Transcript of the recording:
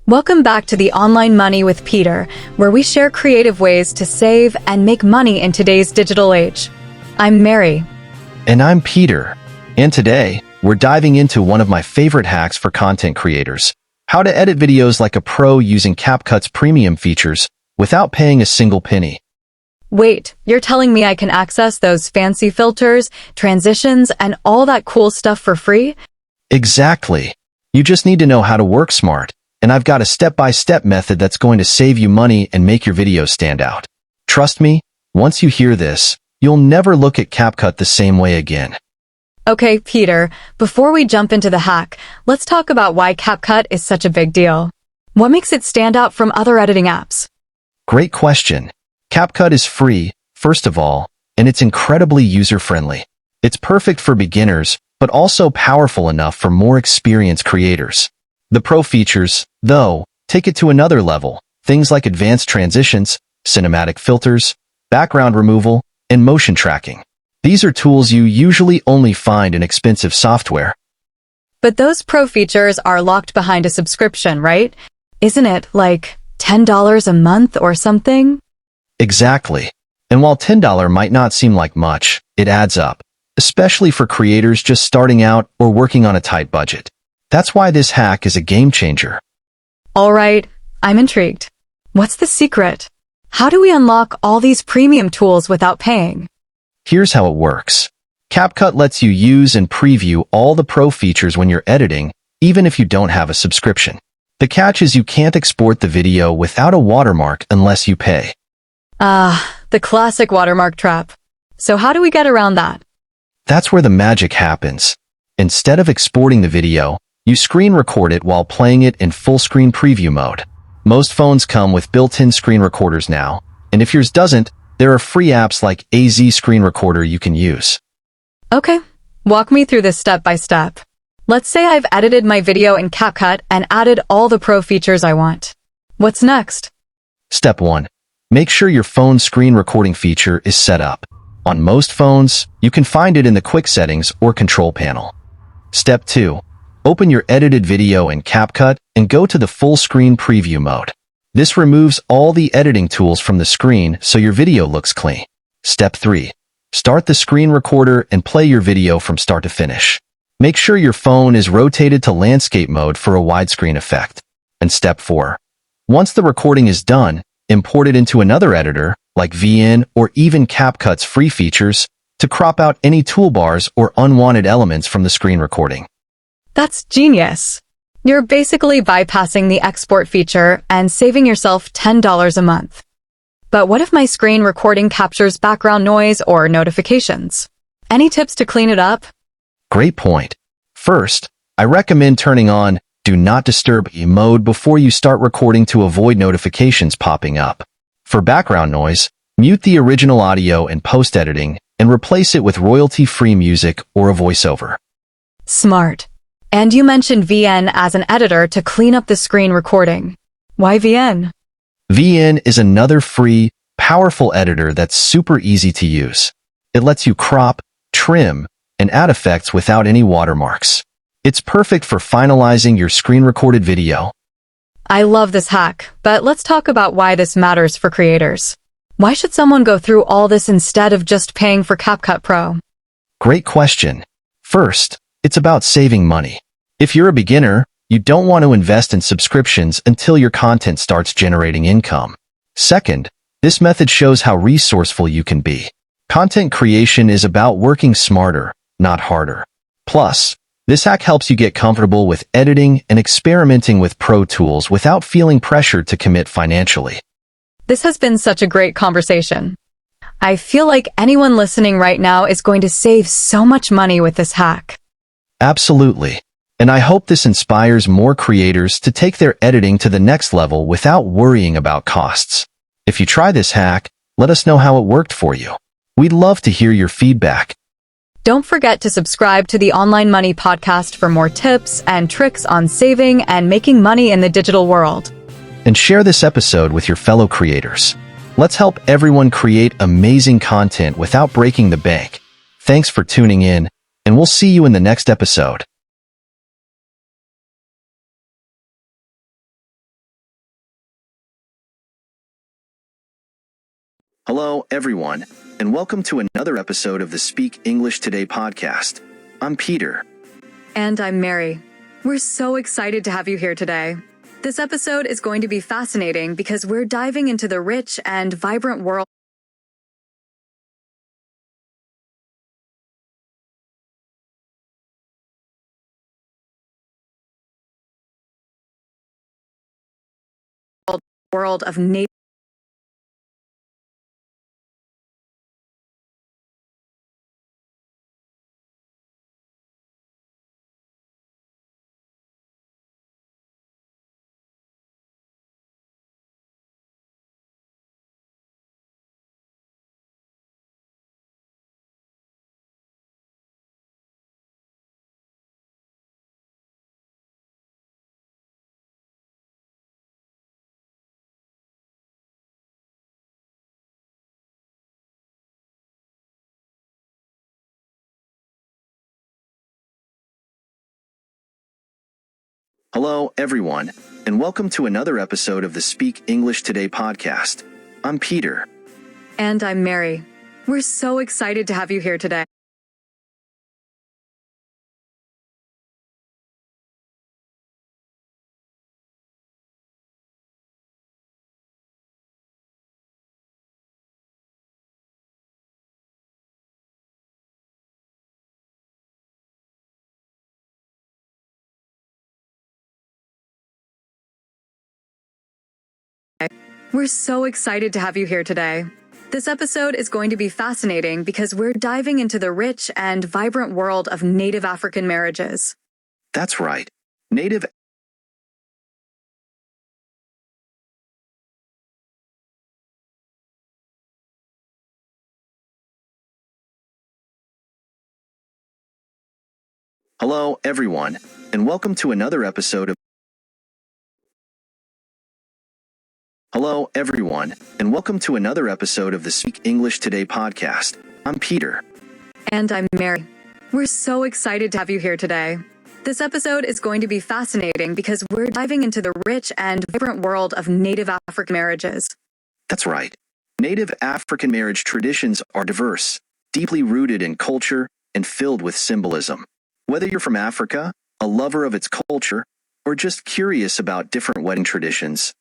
Welcome back to the Online Money with Peter, where we share creative ways to save and make money in today's digital age. I'm Mary. And I'm Peter. And today, we're diving into one of my favorite hacks for content creators: how to edit videos like a pro using CapCut's premium features without paying a single penny. Wait, you're telling me I can access those fancy filters, transitions, and all that cool stuff for free? Exactly. You just need to know how to work smart. And I've got a step-by-step method that's going to save you money and make your videos stand out. Trust me, once you hear this, you'll never look at CapCut the same way again. Okay, Peter, before we jump into the hack, let's talk about why CapCut is such a big deal. What makes it stand out from other editing apps? Great question. CapCut is free, first of all, and it's incredibly user-friendly. It's perfect for beginners, but also powerful enough for more experienced creators. The pro features, though, take it to another level. Things like advanced transitions, cinematic filters, background removal, and motion tracking. These are tools you usually only find in expensive software. But those pro features are locked behind a subscription, right? Isn't it like $10 a month or something? Exactly. And while $10 might not seem like much, it adds up, especially for creators just starting out or working on a tight budget. That's why this hack is a game changer. All right, I'm intrigued. What's the secret? How do we unlock all these premium tools without paying? Here's how it works. CapCut lets you use and preview all the pro features when you're editing, even if you don't have a subscription. The catch is you can't export the video without a watermark unless you pay. The classic watermark trap. So how do we get around that? That's where the magic happens. Instead of exporting the video, you screen record it while playing it in full screen preview mode. Most phones come with built-in screen recorders now, and if yours doesn't, there are free apps like AZ Screen Recorder you can use. Okay, walk me through this step by step. Let's say I've edited my video in CapCut and added all the pro features I want. What's next? Step 1. Make sure your phone's screen recording feature is set up. On most phones, you can find it in the quick settings or control panel. Step 2. Open your edited video in CapCut and go to the full screen preview mode. This removes all the editing tools from the screen so your video looks clean. Step 3. Start the screen recorder and play your video from start to finish. Make sure your phone is rotated to landscape mode for a widescreen effect. And Step 4. Once the recording is done, import it into another editor, like VN or even CapCut's free features, to crop out any toolbars or unwanted elements from the screen recording. That's genius. You're basically bypassing the export feature and saving yourself $10 a month. But what if my screen recording captures background noise or notifications? Any tips to clean it up? Great point. First, I recommend turning on Do Not Disturb mode before you start recording to avoid notifications popping up. For background noise, mute the original audio in post-editing and replace it with royalty-free music or a voiceover. Smart. And you mentioned VN as an editor to clean up the screen recording. Why VN? VN is another free, powerful editor that's super easy to use. It lets you crop, trim, and add effects without any watermarks. It's perfect for finalizing your screen-recorded video. I love this hack, but let's talk about why this matters for creators. Why should someone go through all this instead of just paying for CapCut Pro? Great question. First, it's about saving money. If you're a beginner, you don't want to invest in subscriptions until your content starts generating income. Second, this method shows how resourceful you can be. Content creation is about working smarter, not harder. Plus, this hack helps you get comfortable with editing and experimenting with pro tools without feeling pressured to commit financially. This has been such a great conversation. I feel like anyone listening right now is going to save so much money with this hack. Absolutely. And I hope this inspires more creators to take their editing to the next level without worrying about costs. If you try this hack, let us know how it worked for you. We'd love to hear your feedback. Don't forget to subscribe to the Online Money Podcast for more tips and tricks on saving and making money in the digital world. And share this episode with your fellow creators. Let's help everyone create amazing content without breaking the bank. Thanks for tuning in, and we'll see you in the next episode. Hello, everyone, and welcome to another episode of the Speak English Today podcast. I'm Peter. And I'm Mary. We're so excited to have you here today. This episode is going to be fascinating because we're diving into the rich and vibrant world of nature. Hello, everyone, and welcome to another episode of the Speak English Today podcast. I'm Peter. And I'm Mary. We're so excited to have you here today. We're so excited to have you here today. This episode is going to be fascinating because we're diving into the rich and vibrant world of Native African marriages. That's right. Native Hello, everyone, and welcome to another episode of Hello, everyone, and welcome to another episode of the Speak English Today podcast. I'm Peter. And I'm Mary. We're so excited to have you here today. This episode is going to be fascinating because we're diving into the rich and vibrant world of Native African marriages. That's right. Native African marriage traditions are diverse, deeply rooted in culture, and filled with symbolism. Whether you're from Africa, a lover of its culture, or just curious about different wedding traditions,